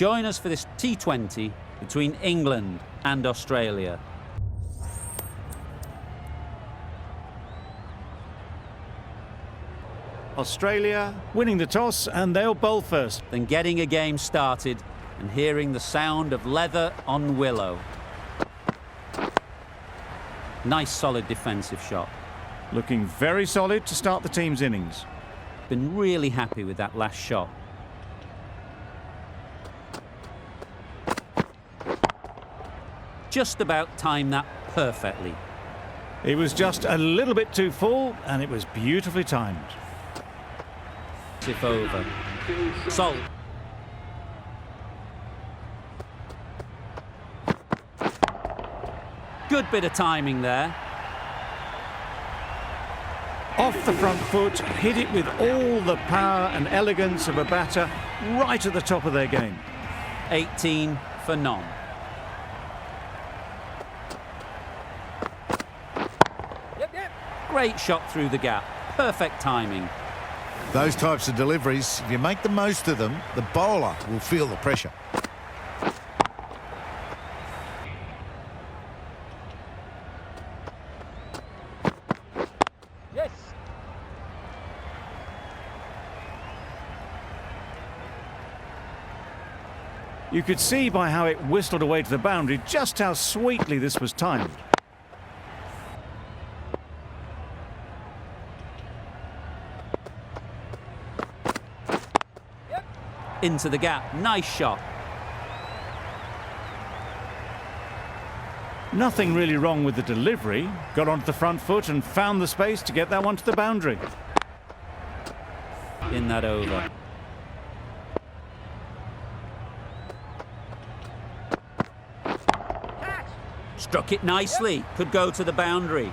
Join us for this T20 between England and Australia. Australia winning the toss, and they'll bowl first. Then getting a game started and hearing the sound of leather on willow. Nice solid defensive shot. Looking very solid to start the team's innings. Been really happy with that last shot. Just about timed that perfectly. It was just a little bit too full, and it was beautifully timed. If over. Salt. Good bit of timing there. Off the front foot, hit it with all the power and elegance of a batter right at the top of their game. 18 for none. Great shot through the gap. Perfect timing. Those types of deliveries, if you make the most of them, the bowler will feel the pressure. Yes. You could see by how it whistled away to the boundary just how sweetly this was timed. Into the gap. Nice shot. Nothing really wrong with the delivery. Got onto the front foot and found the space to get that one to the boundary. In that over. Struck it nicely. Could go to the boundary.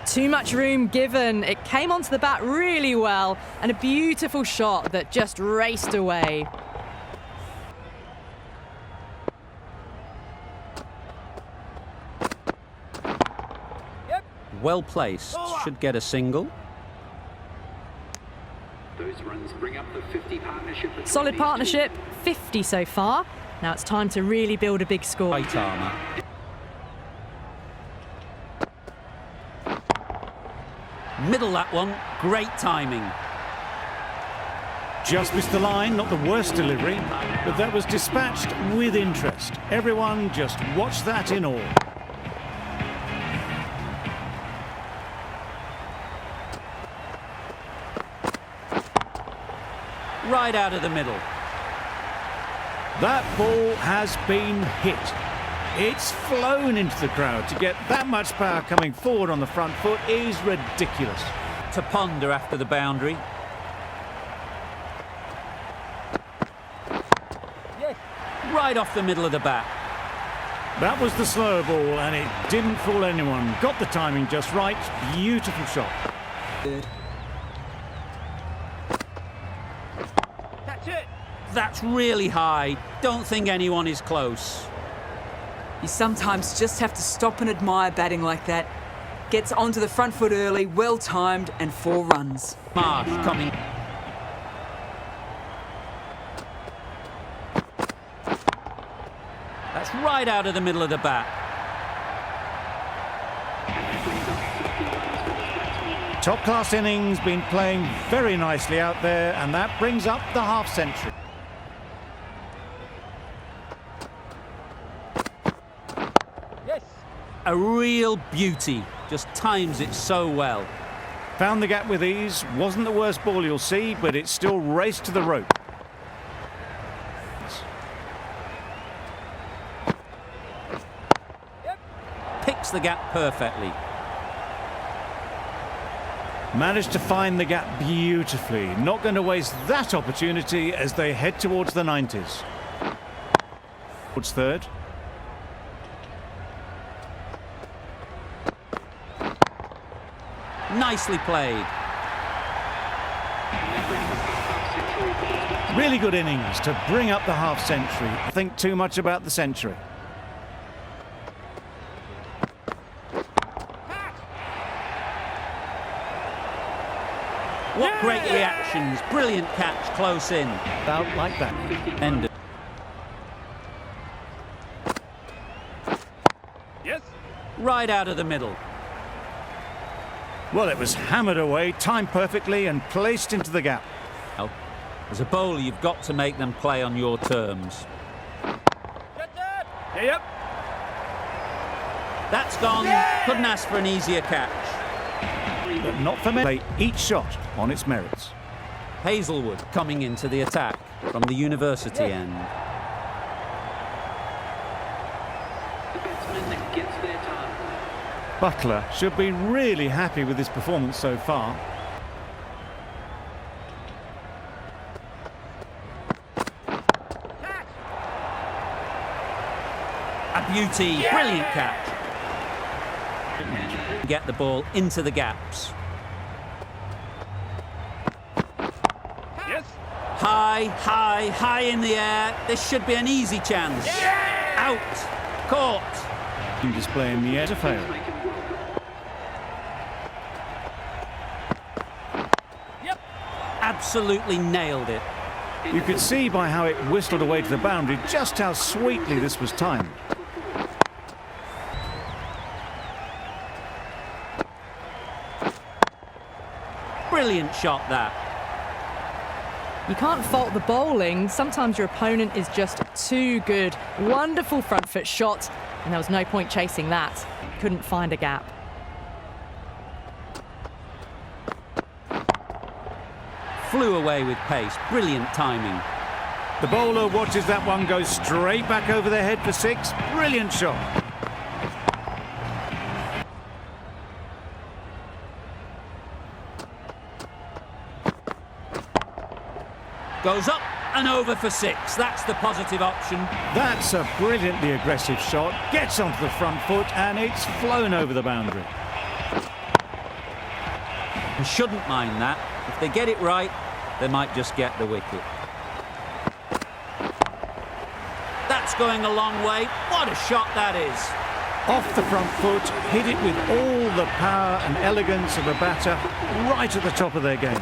Too much room given. It came onto the bat really well, and a beautiful shot that just raced away. Well placed. Should get a single. Those runs bring up the 50 partnership. Solid partnership, 50 so far. Now it's time to really build a big score. White armour. Middle that one. Great timing. Just missed the line, not the worst delivery, but that was dispatched with interest. Everyone just watched that in awe. Right out of the middle. That ball has been hit. It's flown into the crowd. To get that much power coming forward on the front foot is ridiculous. To ponder after the boundary. Yes. Right off the middle of the bat. That was the slower ball, and it didn't fool anyone. Got the timing just right. Beautiful shot. Good. That's it. That's really high. Don't think anyone is close. You sometimes just have to stop and admire batting like that. Gets onto the front foot early, well timed, and 4 runs. Marsh coming. That's right out of the middle of the bat. Top-class innings, been playing very nicely out there, and that brings up the half-century. A real beauty. Just times it so well. Found the gap with ease. Wasn't the worst ball you'll see, but it still raced to the rope. Picks the gap perfectly. Managed to find the gap beautifully. Not going to waste that opportunity as they head towards the 90s. Towards third. Nicely played. Really good innings to bring up the half-century. I think too much about the century. What great reactions. Brilliant catch close in. Out like that. End. Yes. Right out of the middle. Well, it was hammered away, timed perfectly and placed into the gap. Well, as a bowler, you've got to make them play on your terms. Yep. That's gone. Couldn't ask for an easier catch. But not for me. Play each shot on its merits. Hazelwood coming into the attack from the university end. The batsman that gets their target. Butler should be really happy with his performance so far. A beauty. Brilliant catch. Get the ball into the gaps. Yes. High, high, high in the air. This should be an easy chance. Out. Caught. Display in the air to fail. Absolutely nailed it. You could see by how it whistled away to the boundary just how sweetly this was timed. Brilliant shot that. You can't fault the bowling. Sometimes your opponent is just too good. Wonderful front foot shot, and there was no point chasing that. Couldn't find a gap. Flew away with pace. Brilliant timing. The bowler watches that one go straight back over their head for six. Brilliant shot. Goes up and over for six. That's the positive option. That's a brilliantly aggressive shot. Gets onto the front foot and it's flown over the boundary. You shouldn't mind that. If they get it right, they might just get the wicket. That's going a long way. What a shot that is. Off the front foot, hit it with all the power and elegance of a batter right at the top of their game.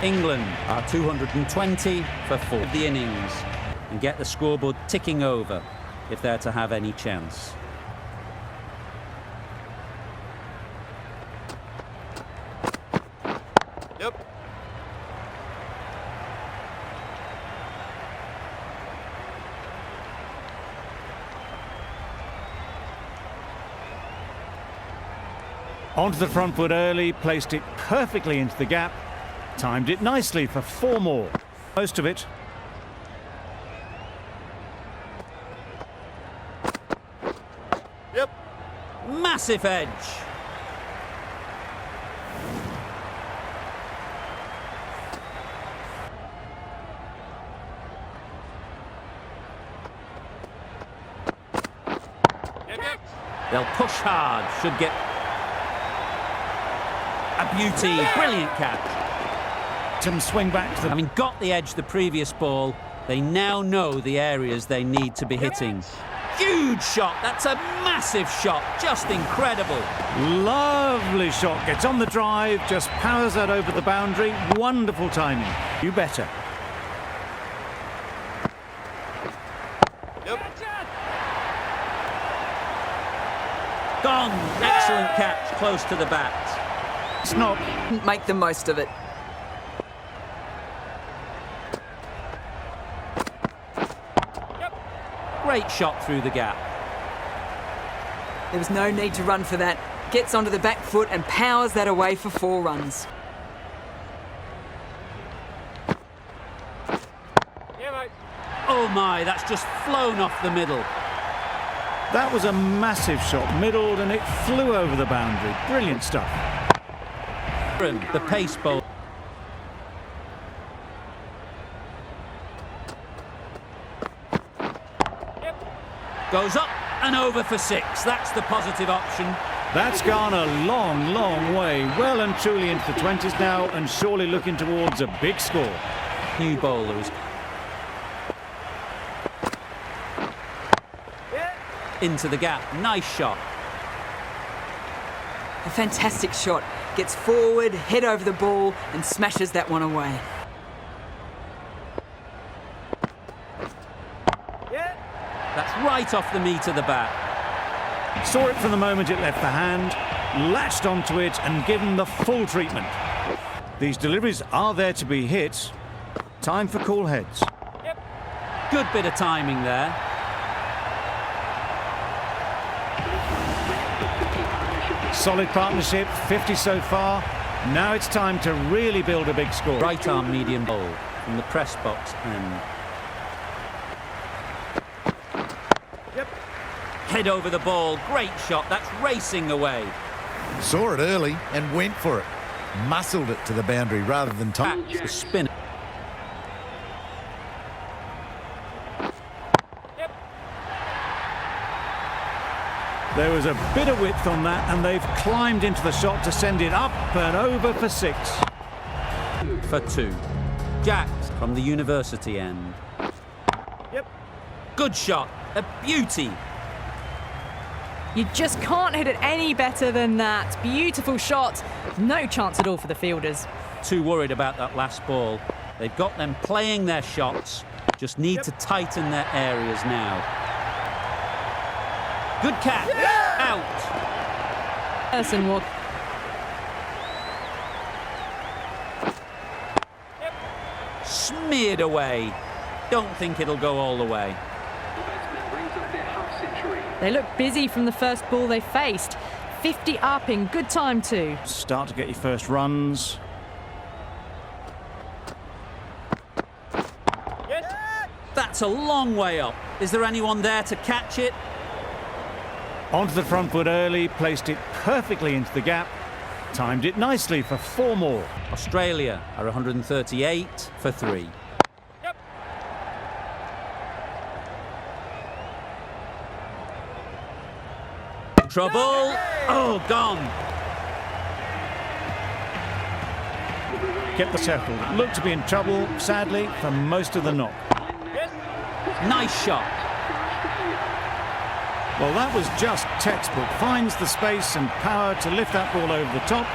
England are 220 for 4 of the innings and get the scoreboard ticking over if they're to have any chance. Yep. Onto the front foot early, placed it perfectly into the gap. Timed it nicely for 4 more. Most of it. Yep. Massive edge. Yep. They'll push hard. Should get a beauty. Brilliant catch. Some swing back to the... Having got the edge the previous ball, they now know the areas they need to be hitting. Huge shot. That's a massive shot. Just incredible. Lovely shot. Gets on the drive, just powers that over the boundary. Wonderful timing. You better. Yep. Gone. Excellent catch. Close to the bat. It's not. Make the most of it. Great shot through the gap. There was no need to run for that. Gets onto the back foot and powers that away for 4 runs. Yeah, mate. Oh my, that's just flown off the middle. That was a massive shot, middled, and it flew over the boundary. Brilliant stuff. The pace bowl. Goes up and over for 6. That's the positive option. That's gone a long, long way. Well and truly into the 20s now, and surely looking towards a big score. New bowlers. Into the gap. Nice shot. A fantastic shot. gets forward, head over the ball, and smashes that one away. That's right off the meat of the bat. Saw it from the moment it left the hand, latched onto it and given the full treatment. These deliveries are there to be hit. Time for cool heads. Good bit of timing there. Solid partnership, 50 so far. Now it's time to really build a big score. Right arm medium ball from the press box end. Head over the ball, great shot, that's racing away. Saw it early and went for it. Muscled it to the boundary rather than time. That's the spinner. There was a bit of width on that and they've climbed into the shot to send it up and over for 6. For 2. Jack from the university end. Good shot, a beauty. You just can't hit it any better than that. Beautiful shot. No chance at all for the fielders. Too worried about that last ball. They've got them playing their shots. Just need to tighten their areas now. Good catch. Out. Person walk. Smeared away. Don't think it'll go all the way. The batsman brings up their half century. They look busy from the first ball they faced. 50 up in good time too. Start to get your first runs. That's a long way up. Is there anyone there to catch it? Onto the front foot early, placed it perfectly into the gap. Timed it nicely for 4 more. Australia are 138 for 3. Trouble. Oh, gone. Kept the settle. Looked to be in trouble, sadly, for most of the knock. Nice shot. Well, that was just textbook. Finds the space and power to lift that ball over the top,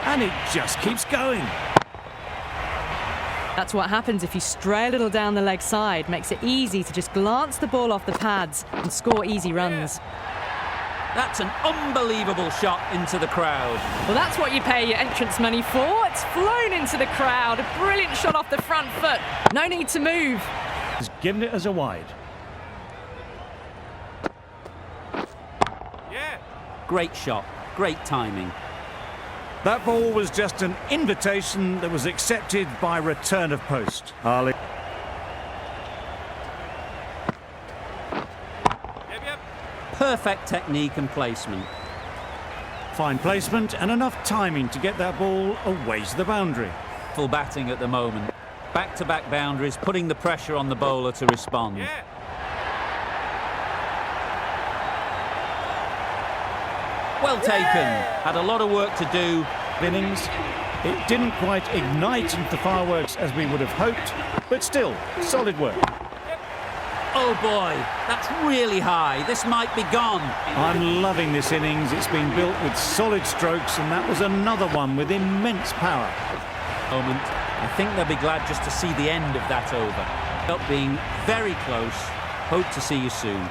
and it just keeps going. That's what happens if you stray a little down the leg side. Makes it easy to just glance the ball off the pads and score easy runs. That's an unbelievable shot into the crowd. Well, that's what you pay your entrance money for. It's flown into the crowd. A brilliant shot off the front foot. No need to move. He's given it as a wide. Great shot, great timing. That ball was just an invitation that was accepted by return of post. Harley. Perfect technique and placement. Fine placement and enough timing to get that ball away to the boundary. Full batting at the moment. Back-to-back boundaries, putting the pressure on the bowler to respond. Well taken. Had a lot of work to do. Innings. It didn't quite ignite into the fireworks as we would have hoped, but still, solid work. Oh boy, that's really high. This might be gone. I'm loving this innings. It's been built with solid strokes, and that was another one with immense power. Moment. I think they'll be glad just to see the end of that over. Up being very close. Hope to see you soon.